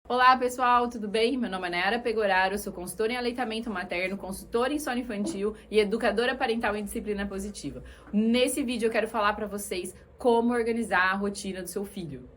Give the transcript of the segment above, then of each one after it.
Olá pessoal, tudo bem? Meu nome é Nayara Pegoraro, sou consultora em aleitamento materno, consultora em sono infantil e educadora parental em disciplina positiva. Nesse vídeo eu quero falar para vocês como organizar a rotina do seu filho.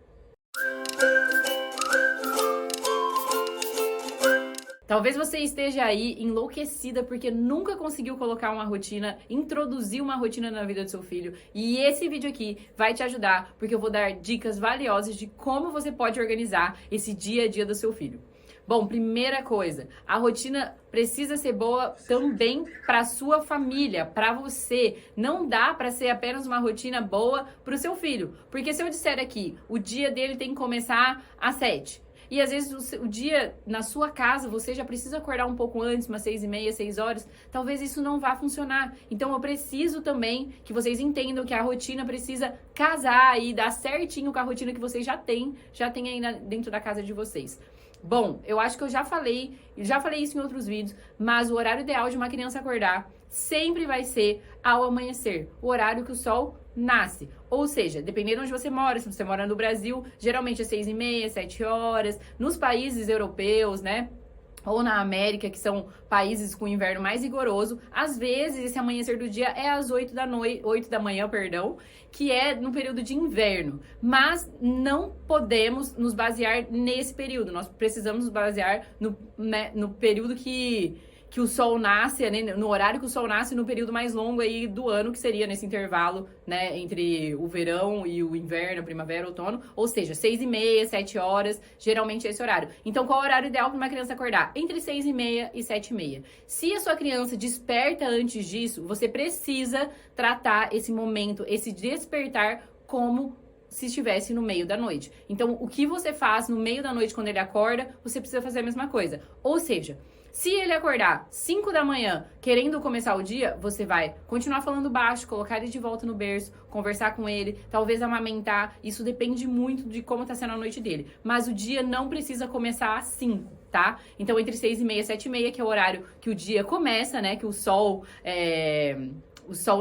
Talvez você esteja aí enlouquecida porque nunca conseguiu colocar uma rotina, introduzir uma rotina na vida do seu filho. E esse vídeo aqui vai te ajudar, porque eu vou dar dicas valiosas de como você pode organizar esse dia a dia do seu filho. Bom, primeira coisa, a rotina precisa ser boa também para sua família, para você. Não dá para ser apenas uma rotina boa para o seu filho, porque se eu disser aqui, o dia dele tem que começar às 7. E às vezes o dia na sua casa você já precisa acordar um pouco antes, umas 6h30, 6 horas. Talvez isso não vá funcionar. Então eu preciso também que vocês entendam que a rotina precisa casar e dar certinho com a rotina que vocês já têm aí dentro da casa de vocês. Bom, eu acho que eu já falei isso em outros vídeos, mas o horário ideal de uma criança acordar sempre vai ser ao amanhecer, o horário que o sol nasce. Ou seja, dependendo de onde você mora, se você mora no Brasil, geralmente é 6h30, 7 horas. Nos países europeus, né? Ou na América, que são países com inverno mais rigoroso, às vezes esse amanhecer do dia é às 8 da manhã, que é no período de inverno. Mas não podemos nos basear nesse período, nós precisamos nos basear no período que o sol nasce, né, no horário que o sol nasce, no período mais longo aí do ano, que seria nesse intervalo, né, entre o verão e o inverno, primavera, outono, ou seja, 6h30, 7 horas, geralmente é esse horário. Então, qual é o horário ideal para uma criança acordar? Entre 6h30 e 7h30. Se a sua criança desperta antes disso, você precisa tratar esse momento, esse despertar como se estivesse no meio da noite. Então, o que você faz no meio da noite quando ele acorda, você precisa fazer a mesma coisa. Ou seja, se ele acordar 5 da manhã querendo começar o dia, você vai continuar falando baixo, colocar ele de volta no berço, conversar com ele, talvez amamentar. Isso depende muito de como tá sendo a noite dele. Mas o dia não precisa começar às 5, tá? Então, entre 6h30 e 7h30, que é o horário que o dia começa, né? Que o sol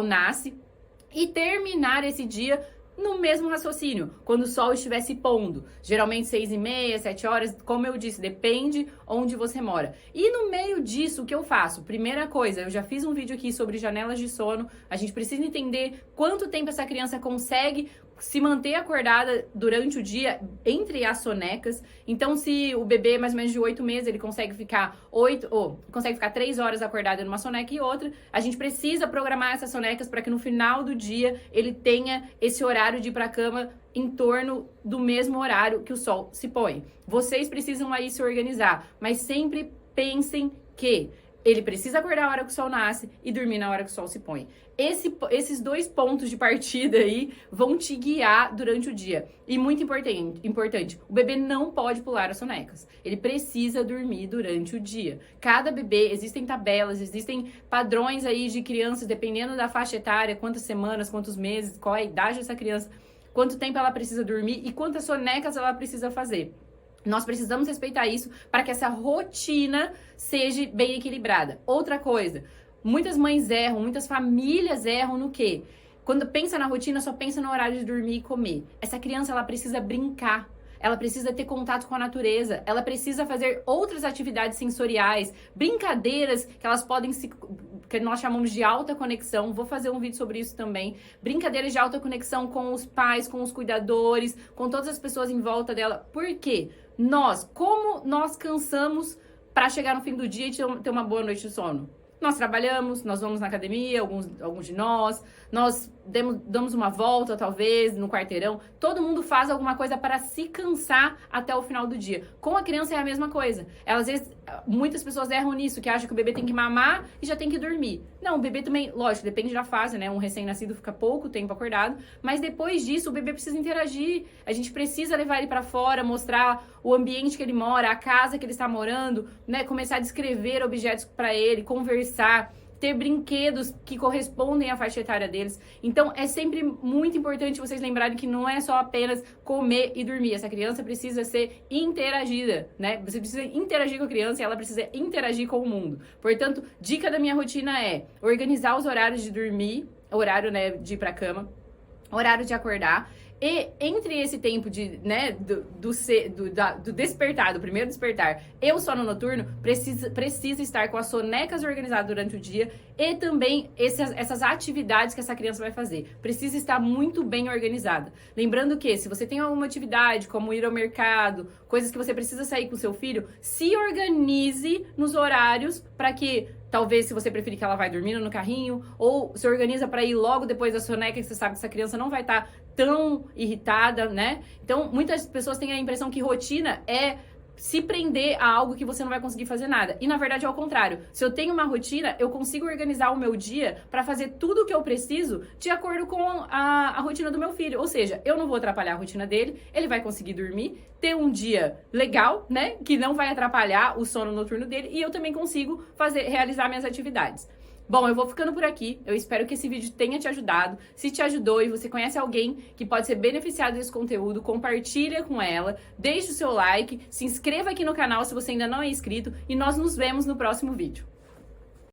nasce. E terminar esse dia no mesmo raciocínio, quando o sol estiver se pondo, geralmente 6h30, 7 horas, como eu disse, depende onde você mora. E no meio disso, o que eu faço? Primeira coisa, eu já fiz um vídeo aqui sobre janelas de sono, a gente precisa entender quanto tempo essa criança consegue se manter acordada durante o dia entre as sonecas. Então, se o bebê é mais ou menos de 8 meses, ele consegue ficar 3 horas acordado numa soneca e outra, a gente precisa programar essas sonecas para que no final do dia ele tenha esse horário de ir para a cama em torno do mesmo horário que o sol se põe. Vocês precisam aí se organizar, mas sempre pensem que ele precisa acordar a hora que o sol nasce e dormir na hora que o sol se põe. Esses dois pontos de partida aí vão te guiar durante o dia. E muito importante, o bebê não pode pular as sonecas. Ele precisa dormir durante o dia. Cada bebê, existem tabelas, existem padrões aí de crianças, dependendo da faixa etária, quantas semanas, quantos meses, qual é a idade dessa criança, quanto tempo ela precisa dormir e quantas sonecas ela precisa fazer. Nós precisamos respeitar isso para que essa rotina seja bem equilibrada. Outra coisa, muitas mães erram, muitas famílias erram no quê? Quando pensa na rotina, só pensa no horário de dormir e comer. Essa criança, ela precisa brincar. Ela precisa ter contato com a natureza, ela precisa fazer outras atividades sensoriais, brincadeiras que elas podem que nós chamamos de alta conexão. Vou fazer um vídeo sobre isso também. Brincadeiras de alta conexão com os pais, com os cuidadores, com todas as pessoas em volta dela. Por quê? Como nós cansamos para chegar no fim do dia e ter uma boa noite de sono? Nós trabalhamos, nós vamos na academia, alguns de nós damos uma volta, talvez, no quarteirão. Todo mundo faz alguma coisa para se cansar até o final do dia. Com a criança é a mesma coisa. Às vezes, muitas pessoas erram nisso, que acham que o bebê tem que mamar e já tem que dormir. Não, o bebê também, lógico, depende da fase, né? Um recém-nascido fica pouco tempo acordado, mas depois disso o bebê precisa interagir. A gente precisa levar ele para fora, mostrar o ambiente que ele mora, a casa que ele está morando, né? Começar a descrever objetos para ele, conversar, ter brinquedos que correspondem à faixa etária deles. Então, é sempre muito importante vocês lembrarem que não é só apenas comer e dormir. Essa criança precisa ser interagida, né? Você precisa interagir com a criança e ela precisa interagir com o mundo. Portanto, dica da minha rotina é organizar os horários de dormir, horário, né, de ir pra cama, horário de acordar. E entre esse tempo de, né, do despertar, do primeiro despertar e o sono noturno, precisa estar com as sonecas organizadas durante o dia e também essas atividades que essa criança vai fazer. Precisa estar muito bem organizada. Lembrando que se você tem alguma atividade, como ir ao mercado, coisas que você precisa sair com seu filho, se organize nos horários para que talvez, se você preferir que ela vai dormindo no carrinho, ou se organiza para ir logo depois da soneca, que você sabe que essa criança não vai estar tão irritada, né? Então, muitas pessoas têm a impressão que rotina é se prender a algo que você não vai conseguir fazer nada. E, na verdade, é o contrário. Se eu tenho uma rotina, eu consigo organizar o meu dia para fazer tudo o que eu preciso de acordo com a rotina do meu filho. Ou seja, eu não vou atrapalhar a rotina dele, ele vai conseguir dormir, ter um dia legal, né? Que não vai atrapalhar o sono noturno dele e eu também consigo realizar minhas atividades. Bom, eu vou ficando por aqui. Eu espero que esse vídeo tenha te ajudado. Se te ajudou e você conhece alguém que pode ser beneficiado desse conteúdo, compartilha com ela, deixe o seu like, se inscreva aqui no canal se você ainda não é inscrito e nós nos vemos no próximo vídeo.